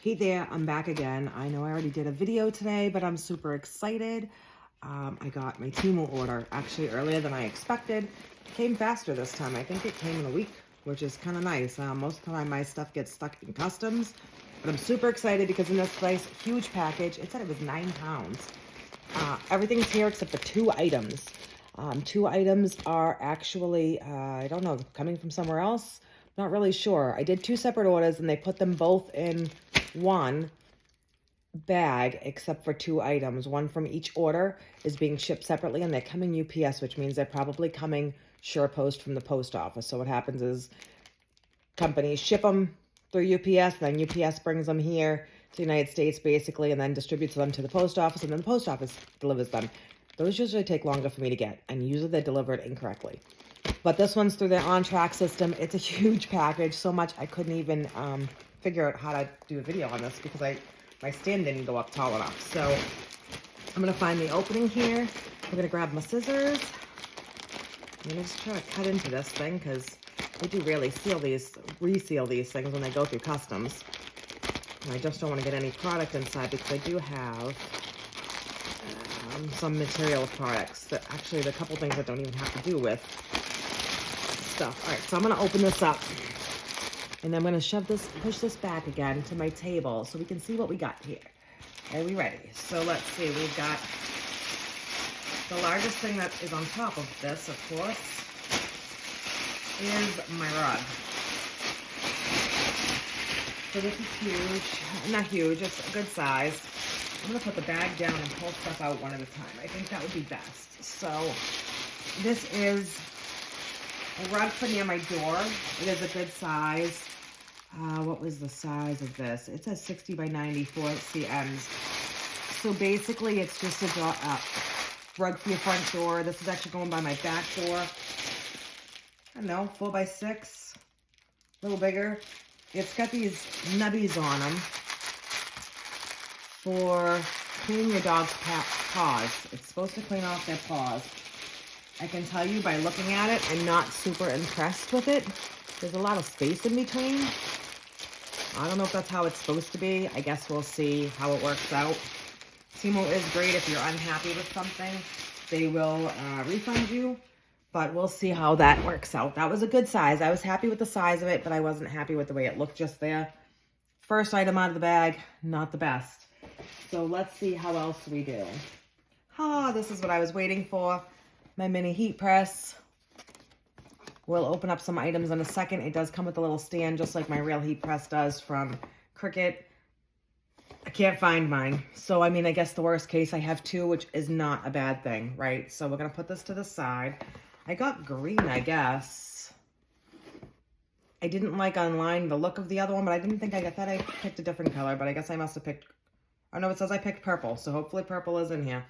Hey there, I'm back again. I know I already did a video today, but I'm super excited. I got my Temu order actually earlier than I expected. It came faster this time. I think it came in a week, which is kind of nice. Most of the time my stuff gets stuck in customs, but I'm super excited because in this place, huge package. It said it was 9 pounds. Everything's here except for 2 items. 2 items are actually, I don't know, coming from somewhere else. Not really sure. I did 2 separate orders and they put them both in one bag except for 2 items. One from each order is being shipped separately and they're coming UPS, which means they're probably coming SurePost from the post office. So what happens is companies ship them through UPS, then UPS brings them here to the United States basically, and then distributes them to the post office, and then the post office delivers them. Those usually take longer for me to get, and usually they're delivered incorrectly. But this one's through their on-track system. It's a huge package, so much I couldn't even figure out how to do a video on this because my stand didn't go up tall enough. So I'm going to find the opening here. I'm going to grab my scissors. I'm going to just try to cut into this thing because they do really reseal these things when they go through customs. And I just don't want to get any product inside because I do have some material products that actually there are a couple things that don't even have to do with stuff. All right, so I'm going to open this up. And I'm going to push this back again to my table so we can see what we got here. Are we ready? So let's see. We've got the largest thing that is on top of this, of course, is my rug. So this is huge. Not huge. It's a good size. I'm going to put the bag down and pull stuff out one at a time. I think that would be best. So this is a rug for near my door. It is a good size. What was the size of this? It says 60 by 94 cms. So basically, it's just a rug for your front door. This is actually going by my back door. I don't know, 4 by 6, a little bigger. It's got these nubbies on them for cleaning your dog's paws. It's supposed to clean off their paws. I can tell you by looking at it, I'm not super impressed with it. There's a lot of space in between. I don't know if that's how it's supposed to be. I guess we'll see how it works out. Temu is great if you're unhappy with something. They will refund you, but we'll see how that works out. That was a good size. I was happy with the size of it, but I wasn't happy with the way it looked just there. First item out of the bag, not the best. So let's see how else we do. This is what I was waiting for. My mini heat press. We'll open up some items in a second. It does come with a little stand, just like my real heat press does from Cricket. I can't find mine. So, I mean, I guess the worst case, I have 2, which is not a bad thing, right? So we're going to put this to the side. I got green, I guess. I didn't like online the look of the other one, but I didn't think I thought I picked a different color, but I guess I must have picked, oh no, it says I picked purple. So hopefully purple is in here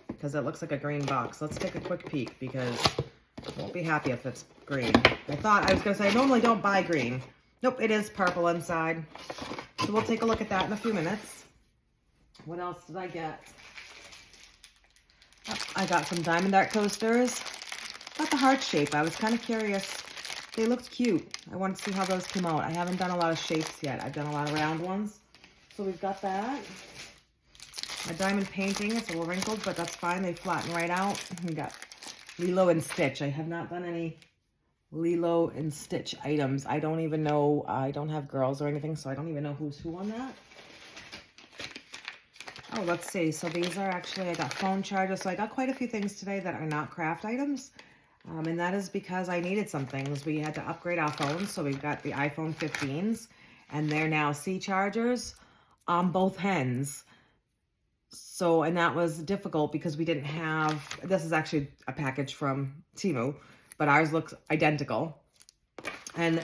because it looks like a green box. Let's take a quick peek because I won't be happy if it's green. I was going to say, I normally don't buy green. Nope, it is purple inside. So we'll take a look at that in a few minutes. What else did I get? Oh, I got some Diamond Art coasters. Got the heart shape. I was kind of curious. They looked cute. I wanted to see how those came out. I haven't done a lot of shapes yet. I've done a lot of round ones. So we've got that. A diamond painting. It's a little wrinkled, but that's fine. They flatten right out. We got Lilo and Stitch. I have not done any Lilo and Stitch items. I don't even know. I don't have girls or anything, so I don't even know who's who on that. Oh, let's see. So these are actually, I got phone chargers. So I got quite a few things today that are not craft items. And that is because I needed some things. We had to upgrade our phones. So we've got the iPhone 15s and they're now C chargers on both ends. So, and that was difficult because we didn't have, this is actually a package from Temu, but ours looks identical. And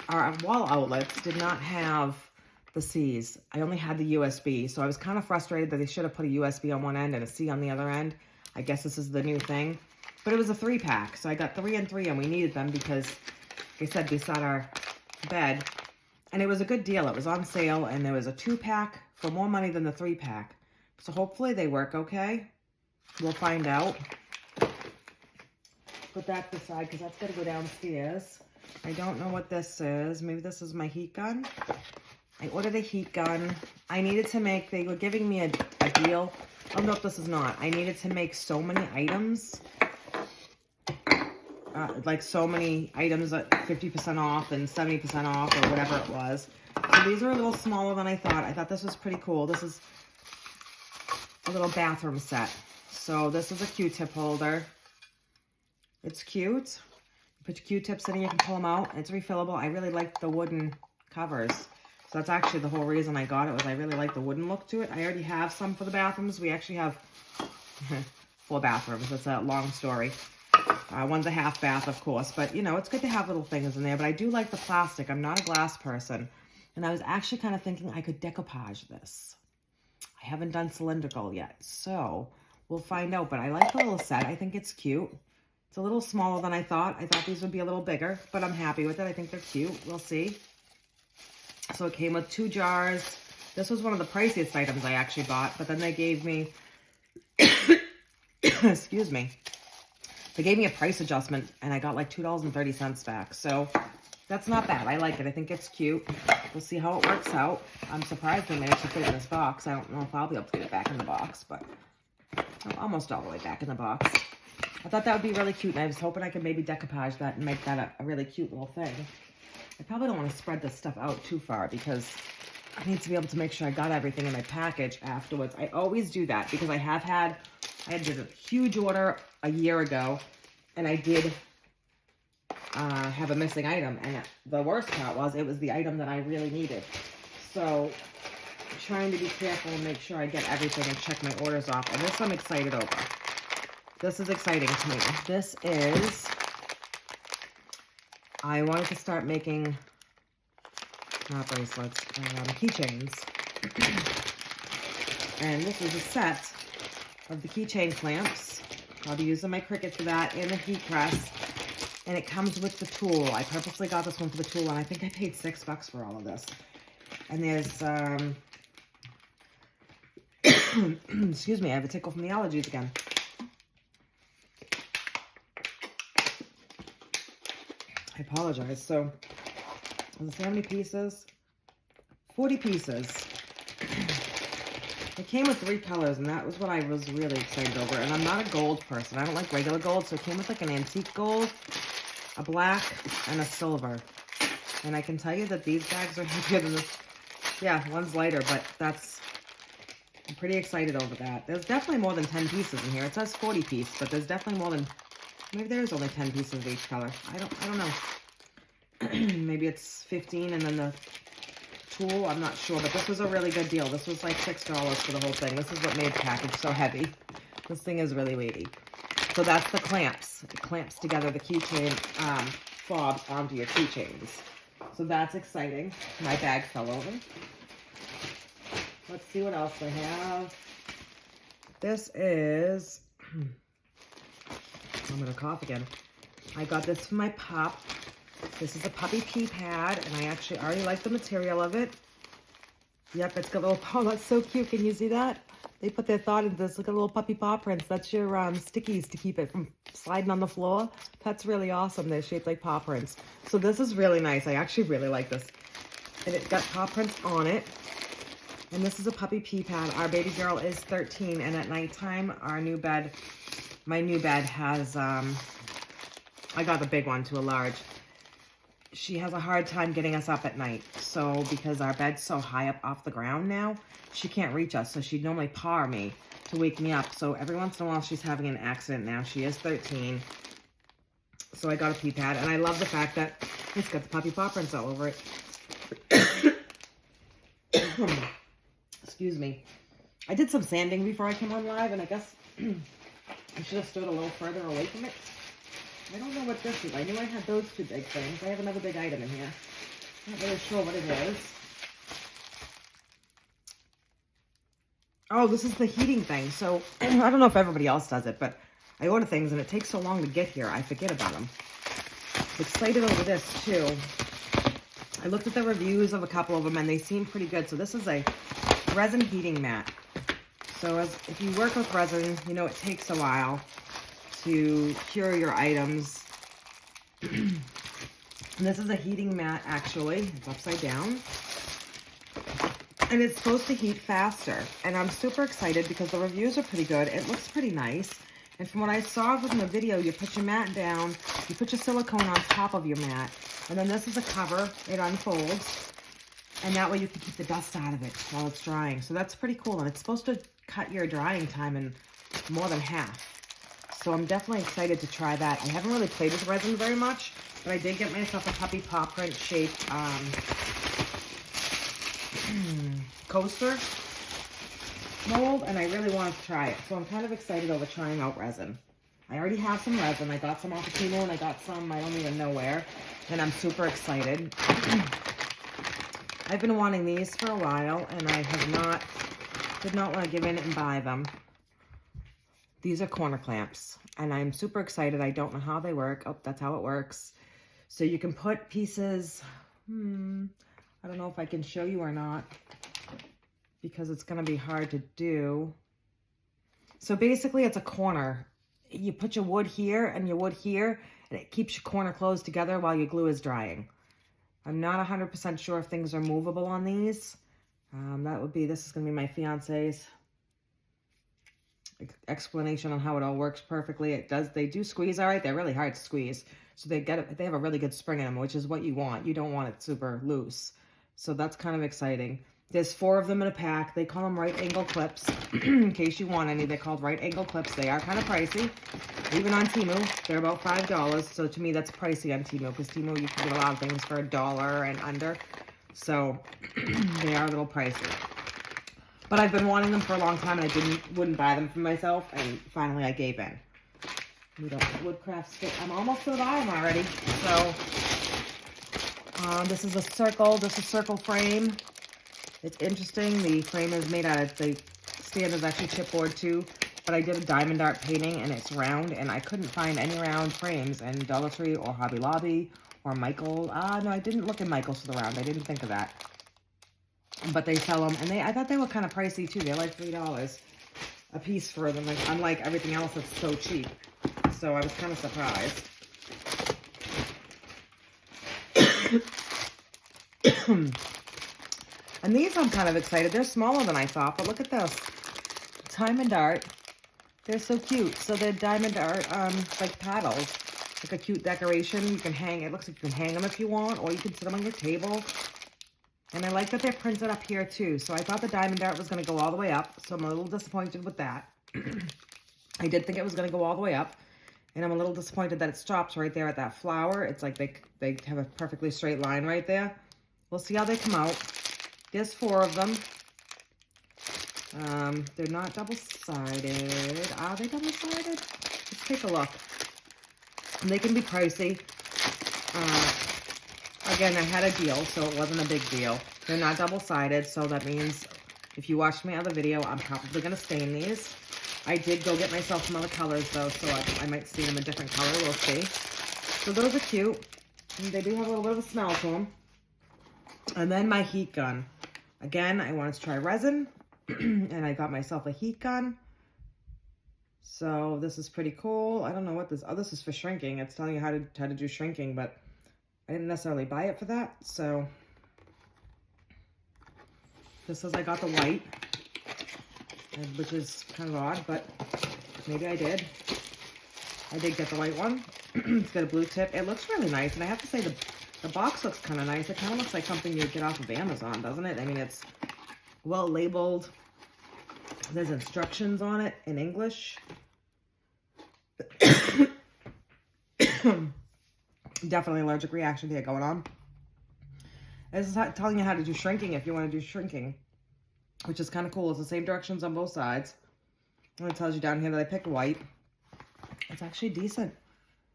our wall outlets did not have the C's. I only had the USB. So I was kind of frustrated that they should have put a USB on one end and a C on the other end. I guess this is the new thing. But it was a 3-pack. So I got 3 and 3 and we needed them because, like I said, beside our bed. And it was a good deal. It was on sale and there was a 2-pack for more money than the 3-pack. So hopefully they work okay. We'll find out. Put that aside because that's got to go downstairs. I don't know what this is. Maybe this is my heat gun. I ordered a heat gun. I needed to make, they were giving me a deal. Oh, no, this is not. I needed to make so many items. Like so many items at 50% off and 70% off or whatever it was. So these are a little smaller than I thought. I thought this was pretty cool. This is a little bathroom set. So this is a Q-tip holder. It's cute. You put your Q-tips in and you can pull them out. It's refillable. I really like the wooden covers. So that's actually the whole reason I got it, was I really like the wooden look to it. I already have some for the bathrooms. We actually have 4 bathrooms. It's a long story. One's a half bath, of course. But, you know, it's good to have little things in there. But I do like the plastic. I'm not a glass person. And I was actually kind of thinking I could decoupage this. I haven't done cylindrical yet. So we'll find out. But I like the little set. I think it's cute. It's a little smaller than I thought. I thought these would be a little bigger. But I'm happy with it. I think they're cute. We'll see. So it came with 2 jars. This was one of the priciest items I actually bought, but then they gave me, excuse me, they gave me a price adjustment and I got like $2.30 back. So that's not bad. I like it. I think it's cute. We'll see how it works out. I'm surprised they managed to fit it in this box. I don't know if I'll be able to get it back in the box, but I'm almost all the way back in the box. I thought that would be really cute, and I was hoping I could maybe decoupage that and make that a really cute little thing. I probably don't want to spread this stuff out too far because I need to be able to make sure I got everything in my package afterwards. I always do that because I did a huge order a year ago, and I did have a missing item, and the worst part was it was the item that I really needed. So I'm trying to be careful and make sure I get everything and check my orders off, and this I'm excited over. This is exciting to me. This is, I wanted to start making, not bracelets, keychains. And this is a set of the keychain clamps. I'll be using my Cricut for that and the heat press. And it comes with the tool. I purposely got this one for the tool, and I think I paid $6 for all of this. And there's, excuse me, I have a tickle from the allergies again. I apologize. So, does it say how many pieces? 40 pieces. It came with 3 colors, and that was what I was really excited over. And I'm not a gold person. I don't like regular gold, so it came with like an antique gold, a black, and a silver. And I can tell you that these bags are heavier than this. Yeah, one's lighter, but I'm pretty excited over that. There's definitely more than 10 pieces in here. It says 40 piece, but there's definitely more than, maybe there's only 10 pieces of each color. I don't know. Maybe it's 15 and then the tool, I'm not sure, but this was a really good deal. This was like $6 for the whole thing. This is what made the package so heavy. This thing is really weighty. So that's the clamps. It clamps together the keychain fobs onto your keychains. So that's exciting. My bag fell over. Let's see what else I have. This is, I'm going to cough again. I got this for my pup. This is a puppy pee pad, and I actually already like the material of it. Yep, it's got little, oh, that's so cute. Can you see that? They put their thought into this. Look at little puppy paw prints. That's your stickies to keep it from sliding on the floor. That's really awesome. They're shaped like paw prints. So this is really nice. I actually really like this. And it's got paw prints on it. And this is a puppy pee pad. Our baby girl is 13, and at nighttime, our new bed, my new bed has, I got the big one to a large. She has a hard time getting us up at night. So because our bed's so high up off the ground now, she can't reach us. So she'd normally paw me to wake me up. So every once in a while she's having an accident now. She is 13. So I got a pee pad, and I love the fact that it's got the puppy paw prints all over it. Excuse me. I did some sanding before I came on live, and I guess I should have stood a little further away from it. I don't know what this is. I knew I had those 2 big things. I have another big item in here. Not really sure what it is. Oh, this is the heating thing. So, I don't know if everybody else does it, but I order things and it takes so long to get here, I forget about them. I'm excited over this, too. I looked at the reviews of a couple of them, and they seem pretty good. So, this is a resin heating mat. So, if you work with resin, you know it takes a while to cure your items. And this is a heating mat, actually. It's upside down. And it's supposed to heat faster. And I'm super excited because the reviews are pretty good. It looks pretty nice. And from what I saw from the video, you put your mat down, you put your silicone on top of your mat, and then this is a cover. It unfolds, and that way you can keep the dust out of it while it's drying. So that's pretty cool, and it's supposed to cut your drying time in more than half. So I'm definitely excited to try that. I haven't really played with resin very much, but I did get myself a puppy paw print shaped coaster mold, and I really want to try it. So I'm kind of excited over trying out resin. I already have some resin. I got some off of Temu, and I got some I don't even know where, and I'm super excited. I've been wanting these for a while, and I did not want to give in and buy them. These are corner clamps, and I'm super excited. I don't know how they work. Oh, that's how it works. So you can put pieces, I don't know if I can show you or not, because it's going to be hard to do. So basically it's a corner. You put your wood here and your wood here, and it keeps your corner closed together while your glue is drying. I'm not 100% sure if things are movable on these. This is going to be my fiance's explanation on how it all works perfectly. They do squeeze all right. They're really hard to squeeze. So they have a really good spring in them, which is what you want. You don't want it super loose. So that's kind of exciting. There's 4 of them in a pack. They call them right angle clips. In case you want any, they're called right angle clips. They are kind of pricey. Even on Temu, they're about $5. So to me, that's pricey on Temu, because Temu, you can get a lot of things for $1 and under. So they are a little pricey. But I've been wanting them for a long time, and I wouldn't buy them for myself, and finally I gave in. We don't have Woodcraft stick. I'm almost to the bottom already. So this is a circle frame. It's interesting. The frame is made out of, the stand is actually chipboard too, but I did a diamond art painting, and it's round, and I couldn't find any round frames in Dollar Tree or Hobby Lobby or Michael. No, I didn't look in Michael's for the round. I didn't think of that. But they sell them, and I thought they were kind of pricey too. They're like $3 a piece for them, like, unlike everything else that's so cheap. So I was kind of surprised. And these I'm kind of excited. They're smaller than I thought, but look at this. Diamond art. They're so cute. So they're diamond art, like paddles. Like a cute decoration. You can hang, it looks like you can hang them if you want, or you can sit them on your table. And I like that they're printed up here too. So I thought the diamond art was going to go all the way up. So I'm a little disappointed with that. I did think it was going to go all the way up. And I'm a little disappointed that it stops right there at that flower. It's like they have a perfectly straight line right there. We'll see how they come out. There's 4 of them. They're not double-sided. Are they double-sided? Let's take a look. And they can be pricey. Again, I had a deal, so it wasn't a big deal. They're not double-sided, so that means if you watched my other video, I'm probably going to stain these. I did go get myself some other colors, though, so I might stain them a different color. We'll see. So those are cute. And they do have a little bit of a smell to them. And then my heat gun. Again, I wanted to try resin, and I got myself a heat gun. So this is pretty cool. I don't know what this, oh, this is for shrinking. It's telling you how to do shrinking, but I didn't necessarily buy it for that. So this says I got the white, which is kind of odd, but maybe I did. I did get the white one. It's got a blue tip. It looks really nice, and I have to say the box looks kind of nice. It kind of looks like something you'd get off of Amazon, doesn't it? I mean, it's well labeled. There's instructions on it in English. Definitely allergic reaction here going on. This is telling you how to do shrinking if you want to do shrinking, which is kind of cool. It's the same directions on both sides. And it tells you down here that I picked white. It's actually decent.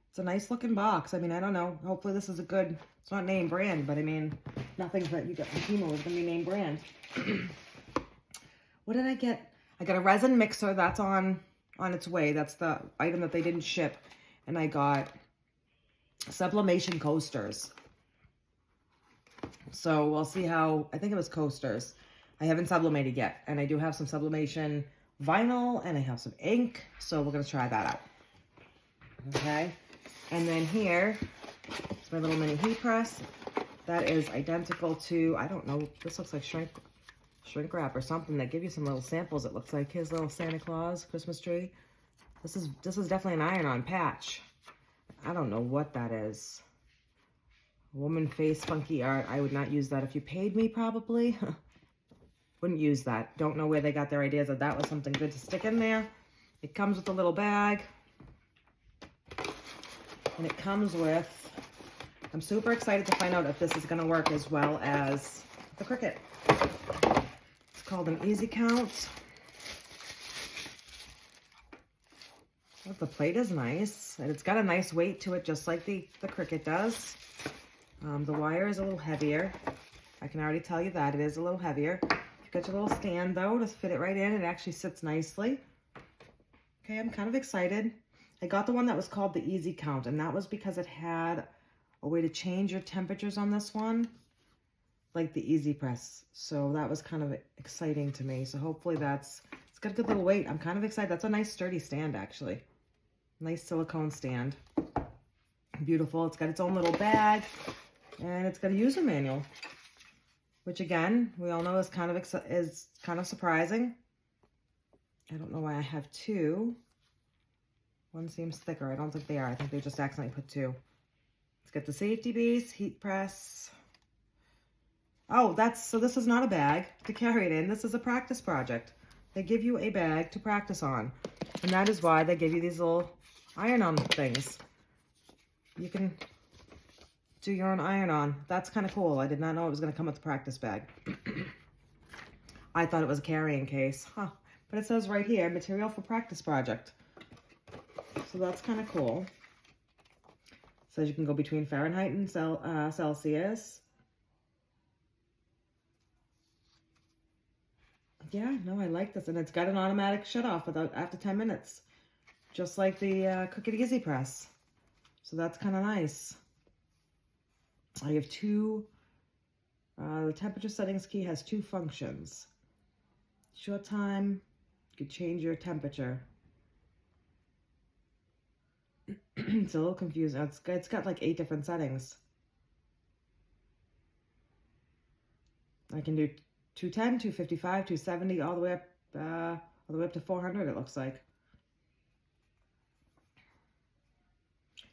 It's a nice looking box. I mean, I don't know. Hopefully this is a good, it's not name brand, but I mean, nothing that you get from Temu is going to be name brand. What did I get? I got a resin mixer. That's on its way. That's the item that they didn't ship. And I got sublimation coasters. So we'll see how, I think it was coasters. I haven't sublimated yet. And I do have some sublimation vinyl, and I have some ink. So we're going to try that out. Okay. And then here is my little mini heat press. That is identical to, I don't know, this looks like shrink wrap or something. They give you some little samples. It looks like his little Santa Claus Christmas tree. This is definitely an iron-on patch. I don't know what that is. Woman face funky art. I would not use that if you paid me, probably. Wouldn't use that. Don't know where they got their ideas that that was something good to stick in there. It comes with a little bag. And it comes with, I'm super excited to find out if this is going to work as well as the Cricut. It's called an Easy Count. Oh, the plate is nice. And it's got a nice weight to it, just like the Cricut does. The wire is a little heavier. I can already tell you that. It is a little heavier. You've got your little stand, though, to fit it right in. It actually sits nicely. Okay, I'm kind of excited. I got the one that was called the Easy Count, and that was because it had a way to change your temperatures on this one, like the Easy Press. So that was kind of exciting to me. So hopefully it's got a good little weight. I'm kind of excited. That's a nice sturdy stand, actually. Nice silicone stand. Beautiful. It's got its own little bag, and it's got a user manual, which again, we all know is kind of surprising. I don't know why I have two. One seems thicker. I don't think they are. I think they just accidentally put two. Let's get the safety base, heat press. Oh, so this is not a bag to carry it in. This is a practice project. They give you a bag to practice on. And that is why they give you these little iron-on things. You can do your own iron-on. That's kind of cool. I did not know it was going to come with a practice bag. I thought it was a carrying case. Huh. But it says right here, material for practice project. So that's kind of cool. It says you can go between Fahrenheit and Celsius. Yeah, no, I like this. And it's got an automatic shut off after 10 minutes. Just like the Cricut Easy Press. So that's kind of nice. I have two. The temperature settings key has two functions. Short time, you can change your temperature. It's a little confusing. It's got like 8 different settings. I can do 210, 255, 270, all the way up to 400. It looks like.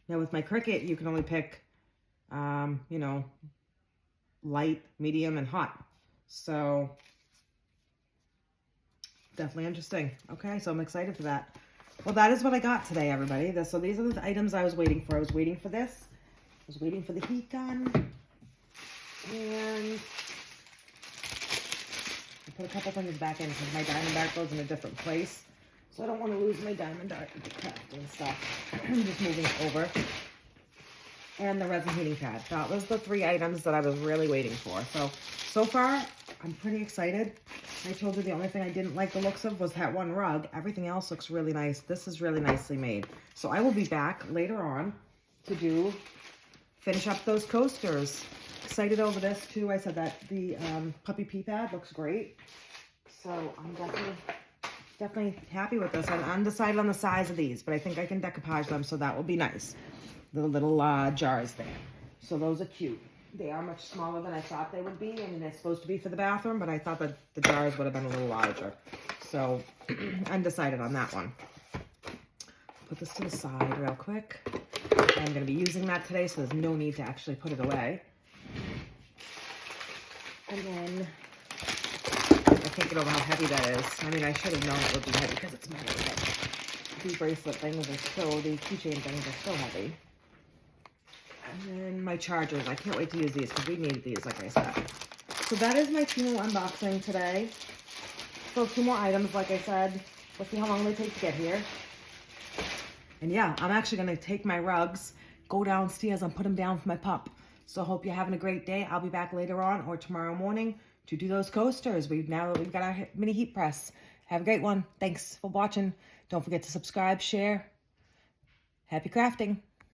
Now with my Cricut, you can only pick, you know, light, medium, and hot. So definitely interesting. Okay, so I'm excited for that. Well, that is what I got today, everybody. So these are the items I was waiting for. I was waiting for this. I was waiting for the heat gun. And I put a couple things back in because my diamond dart goes in a different place. So I don't want to lose my diamond dart and stuff. I'm just moving it over. And the resin heating pad. That was the 3 items that I was really waiting for. So far, I'm pretty excited. I told you the only thing I didn't like the looks of was that one rug. Everything else looks really nice. This is really nicely made. So I will be back later on to finish up those coasters. Excited over this too. I said that the puppy pee pad looks great. So I'm definitely happy with this. I'm undecided on the size of these, but I think I can decoupage them, so that will be nice. The little jars there. So those are cute. They are much smaller than I thought they would be. I mean, they're supposed to be for the bathroom, but I thought that the jars would have been a little larger. So, undecided on that one. Put this to the side real quick. I'm going to be using that today, so there's no need to actually put it away. And then, I can't get over how heavy that is. I mean, I should have known it would be heavy because it's metal, but these bracelet things are the keychain things are so heavy. And then my chargers. I can't wait to use these because we need these, like I said. So that is my Temu unboxing today. So 2 more items, like I said. We'll see how long they take to get here. And yeah, I'm actually going to take my rugs, go downstairs and put them down for my pup. So I hope you're having a great day. I'll be back later on or tomorrow morning to do those coasters. Now that we've got our mini heat press. Have a great one. Thanks for watching. Don't forget to subscribe, share. Happy crafting.